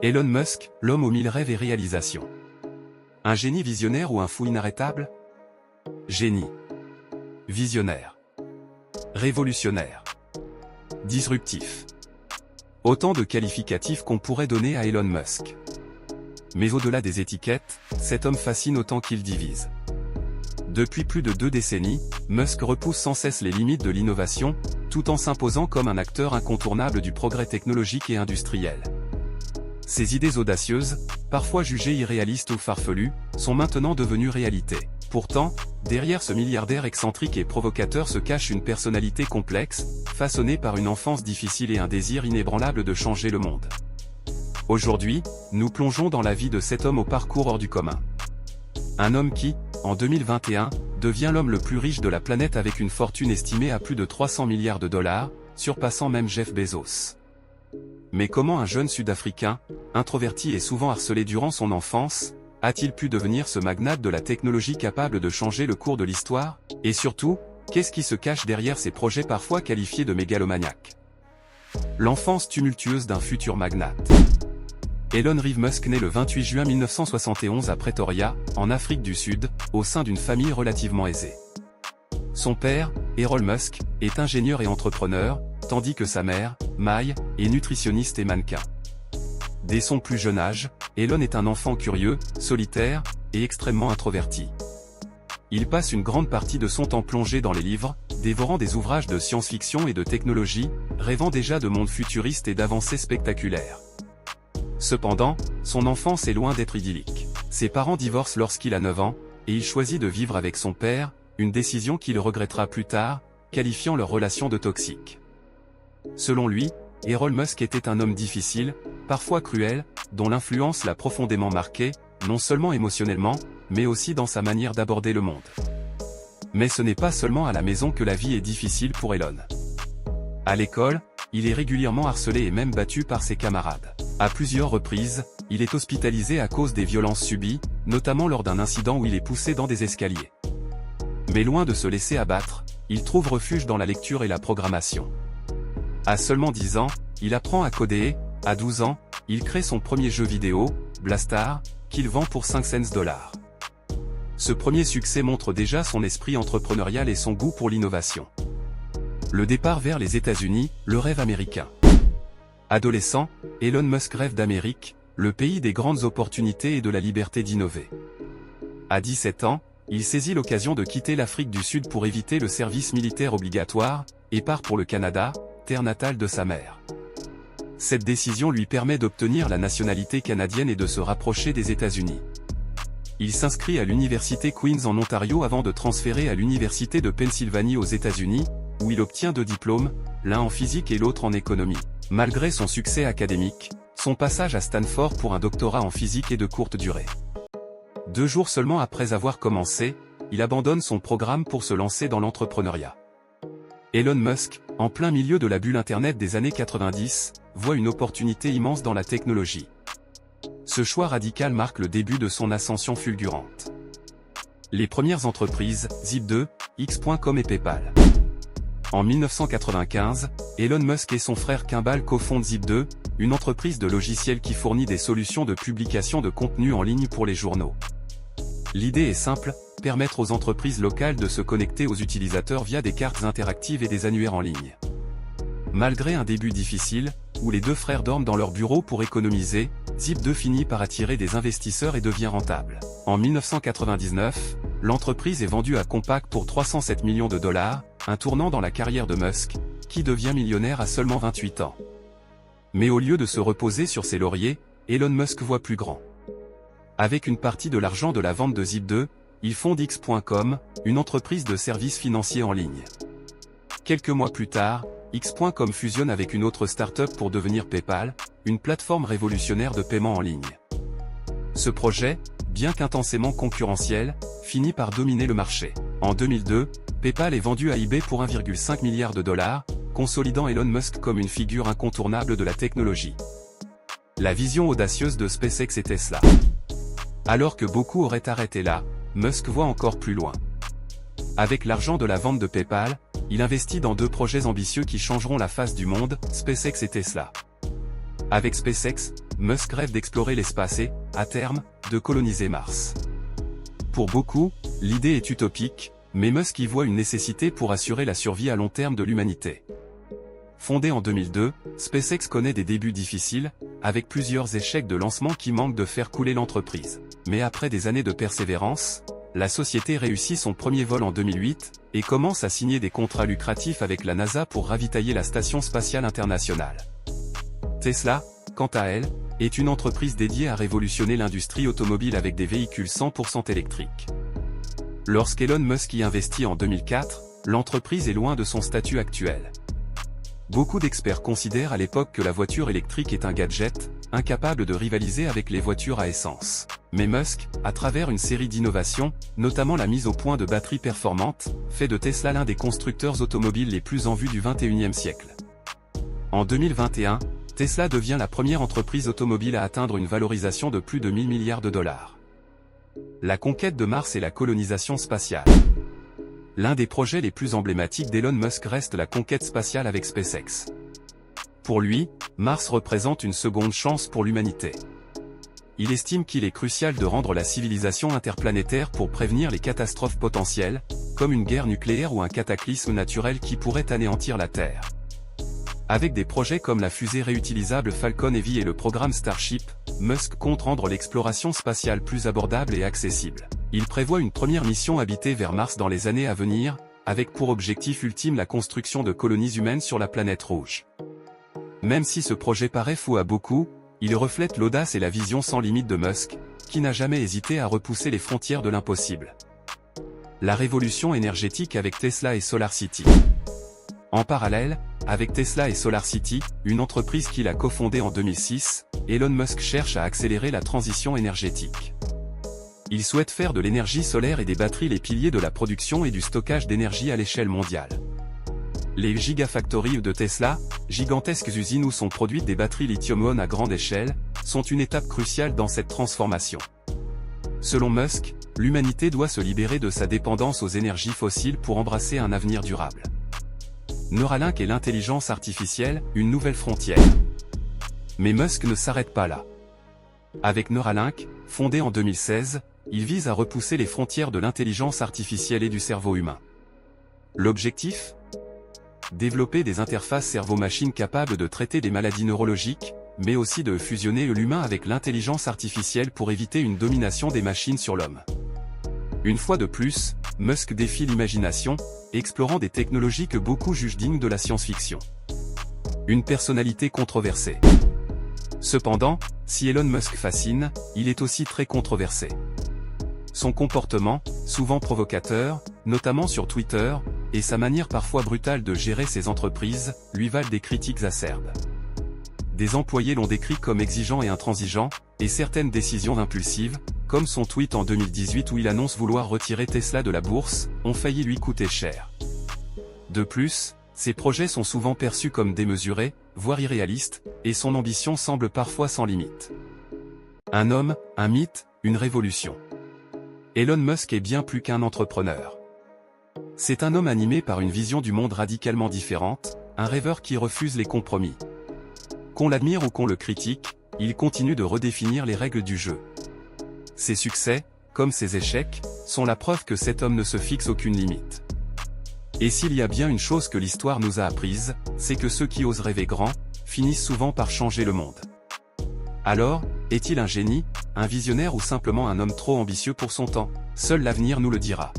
Elon Musk, l'homme aux mille rêves et réalisations. Un génie visionnaire ou un fou inarrêtable? Génie. Visionnaire. Révolutionnaire. Disruptif. Autant de qualificatifs qu'on pourrait donner à Elon Musk. Mais au-delà des étiquettes, cet homme fascine autant qu'il divise. Depuis plus de 2 décennies, Musk repousse sans cesse les limites de l'innovation, tout en s'imposant comme un acteur incontournable du progrès technologique et industriel. Ses idées audacieuses, parfois jugées irréalistes ou farfelues, sont maintenant devenues réalité. Pourtant, derrière ce milliardaire excentrique et provocateur se cache une personnalité complexe, façonnée par une enfance difficile et un désir inébranlable de changer le monde. Aujourd'hui, nous plongeons dans la vie de cet homme au parcours hors du commun. Un homme qui, en 2021, devient l'homme le plus riche de la planète avec une fortune estimée à plus de 300 milliards de dollars, surpassant même Jeff Bezos. Mais comment un jeune Sud-Africain, introverti et souvent harcelé durant son enfance, a-t-il pu devenir ce magnate de la technologie capable de changer le cours de l'histoire? Et surtout, qu'est-ce qui se cache derrière ces projets parfois qualifiés de mégalomaniaques? L'enfance tumultueuse d'un futur magnate. Elon Reeve Musk naît le 28 juin 1971 à Pretoria, en Afrique du Sud, au sein d'une famille relativement aisée. Son père, Errol Musk, est ingénieur et entrepreneur, tandis que sa mère, Mai, est nutritionniste et mannequin. Dès son plus jeune âge, Elon est un enfant curieux, solitaire, et extrêmement introverti. Il passe une grande partie de son temps plongé dans les livres, dévorant des ouvrages de science-fiction et de technologie, rêvant déjà de mondes futuristes et d'avancées spectaculaires. Cependant, son enfance est loin d'être idyllique. Ses parents divorcent lorsqu'il a 9 ans, et il choisit de vivre avec son père, une décision qu'il regrettera plus tard, qualifiant leur relation de toxique. Selon lui, Errol Musk était un homme difficile, parfois cruel, dont l'influence l'a profondément marqué, non seulement émotionnellement, mais aussi dans sa manière d'aborder le monde. Mais ce n'est pas seulement à la maison que la vie est difficile pour Elon. À l'école, il est régulièrement harcelé et même battu par ses camarades. À plusieurs reprises, il est hospitalisé à cause des violences subies, notamment lors d'un incident où il est poussé dans des escaliers. Mais loin de se laisser abattre, il trouve refuge dans la lecture et la programmation. À seulement 10 ans, il apprend à coder et, à 12 ans, il crée son premier jeu vidéo, Blastar, qu'il vend pour 5 cents $. Ce premier succès montre déjà son esprit entrepreneurial et son goût pour l'innovation. Le départ vers les États-Unis, le rêve américain. Adolescent, Elon Musk rêve d'Amérique, le pays des grandes opportunités et de la liberté d'innover. À 17 ans, il saisit l'occasion de quitter l'Afrique du Sud pour éviter le service militaire obligatoire, et part pour le Canada, terre natale de sa mère. Cette décision lui permet d'obtenir la nationalité canadienne et de se rapprocher des États-Unis. Il s'inscrit à l'université Queen's en Ontario avant de transférer à l'université de Pennsylvanie aux États-Unis, où il obtient 2 diplômes, l'un en physique et l'autre en économie. Malgré son succès académique, son passage à Stanford pour un doctorat en physique est de courte durée. 2 jours seulement après avoir commencé, il abandonne son programme pour se lancer dans l'entrepreneuriat. Elon Musk, en plein milieu de la bulle Internet des années 90, voit une opportunité immense dans la technologie. Ce choix radical marque le début de son ascension fulgurante. Les premières entreprises, Zip2, X.com et PayPal. En 1995, Elon Musk et son frère Kimball cofondent Zip2, une entreprise de logiciels qui fournit des solutions de publication de contenu en ligne pour les journaux. L'idée est simple, permettre aux entreprises locales de se connecter aux utilisateurs via des cartes interactives et des annuaires en ligne. Malgré un début difficile, où les 2 frères dorment dans leur bureau pour économiser, Zip2 finit par attirer des investisseurs et devient rentable. En 1999, l'entreprise est vendue à Compaq pour 307 millions de dollars, un tournant dans la carrière de Musk, qui devient millionnaire à seulement 28 ans. Mais au lieu de se reposer sur ses lauriers, Elon Musk voit plus grand. Avec une partie de l'argent de la vente de Zip2, il fonde X.com, une entreprise de services financiers en ligne. Quelques mois plus tard, X.com fusionne avec une autre start-up pour devenir PayPal, une plateforme révolutionnaire de paiement en ligne. Ce projet, bien qu'intensément concurrentiel, finit par dominer le marché. En 2002, PayPal est vendu à eBay pour 1,5 milliard de dollars, consolidant Elon Musk comme une figure incontournable de la technologie. La vision audacieuse de SpaceX et Tesla. Alors que beaucoup auraient arrêté là, Musk voit encore plus loin. Avec l'argent de la vente de PayPal, il investit dans 2 projets ambitieux qui changeront la face du monde, SpaceX et Tesla. Avec SpaceX, Musk rêve d'explorer l'espace et, à terme, de coloniser Mars. Pour beaucoup, l'idée est utopique, mais Musk y voit une nécessité pour assurer la survie à long terme de l'humanité. Fondée en 2002, SpaceX connaît des débuts difficiles, avec plusieurs échecs de lancement qui manquent de faire couler l'entreprise. Mais après des années de persévérance, la société réussit son premier vol en 2008, et commence à signer des contrats lucratifs avec la NASA pour ravitailler la Station spatiale internationale. Tesla, quant à elle, est une entreprise dédiée à révolutionner l'industrie automobile avec des véhicules 100% électriques. Lorsqu'Elon Musk y investit en 2004, l'entreprise est loin de son statut actuel. Beaucoup d'experts considèrent à l'époque que la voiture électrique est un gadget, incapable de rivaliser avec les voitures à essence. Mais Musk, à travers une série d'innovations, notamment la mise au point de batteries performantes, fait de Tesla l'un des constructeurs automobiles les plus en vue du XXIe siècle. En 2021, Tesla devient la première entreprise automobile à atteindre une valorisation de plus de 1000 milliards de dollars. La conquête de Mars et la colonisation spatiale. L'un des projets les plus emblématiques d'Elon Musk reste la conquête spatiale avec SpaceX. Pour lui, Mars représente une seconde chance pour l'humanité. Il estime qu'il est crucial de rendre la civilisation interplanétaire pour prévenir les catastrophes potentielles, comme une guerre nucléaire ou un cataclysme naturel qui pourrait anéantir la Terre. Avec des projets comme la fusée réutilisable Falcon Heavy et le programme Starship, Musk compte rendre l'exploration spatiale plus abordable et accessible. Il prévoit une première mission habitée vers Mars dans les années à venir, avec pour objectif ultime la construction de colonies humaines sur la planète rouge. Même si ce projet paraît fou à beaucoup, il reflète l'audace et la vision sans limite de Musk, qui n'a jamais hésité à repousser les frontières de l'impossible. La révolution énergétique avec Tesla et SolarCity. En parallèle, avec Tesla et SolarCity, une entreprise qu'il a cofondée en 2006, Elon Musk cherche à accélérer la transition énergétique. Il souhaite faire de l'énergie solaire et des batteries les piliers de la production et du stockage d'énergie à l'échelle mondiale. Les Gigafactories de Tesla, gigantesques usines où sont produites des batteries lithium-ion à grande échelle, sont une étape cruciale dans cette transformation. Selon Musk, l'humanité doit se libérer de sa dépendance aux énergies fossiles pour embrasser un avenir durable. Neuralink et l'intelligence artificielle, une nouvelle frontière. Mais Musk ne s'arrête pas là. Avec Neuralink, fondé en 2016, il vise à repousser les frontières de l'intelligence artificielle et du cerveau humain. L'objectif ? Développer des interfaces cerveau-machine capables de traiter des maladies neurologiques, mais aussi de fusionner l'humain avec l'intelligence artificielle pour éviter une domination des machines sur l'homme. Une fois de plus, Musk défie l'imagination, explorant des technologies que beaucoup jugent dignes de la science-fiction. Une personnalité controversée. Cependant, si Elon Musk fascine, il est aussi très controversé. Son comportement, souvent provocateur, notamment sur Twitter, et sa manière parfois brutale de gérer ses entreprises, lui valent des critiques acerbes. Des employés l'ont décrit comme exigeant et intransigeant, et certaines décisions impulsives, comme son tweet en 2018 où il annonce vouloir retirer Tesla de la bourse, ont failli lui coûter cher. De plus, ses projets sont souvent perçus comme démesurés, voire irréalistes, et son ambition semble parfois sans limite. Un homme, un mythe, une révolution. Elon Musk est bien plus qu'un entrepreneur. C'est un homme animé par une vision du monde radicalement différente, un rêveur qui refuse les compromis. Qu'on l'admire ou qu'on le critique, il continue de redéfinir les règles du jeu. Ses succès, comme ses échecs, sont la preuve que cet homme ne se fixe aucune limite. Et s'il y a bien une chose que l'histoire nous a apprise, c'est que ceux qui osent rêver grand, finissent souvent par changer le monde. Alors, est-il un génie, un visionnaire ou simplement un homme trop ambitieux pour son temps? Seul l'avenir nous le dira.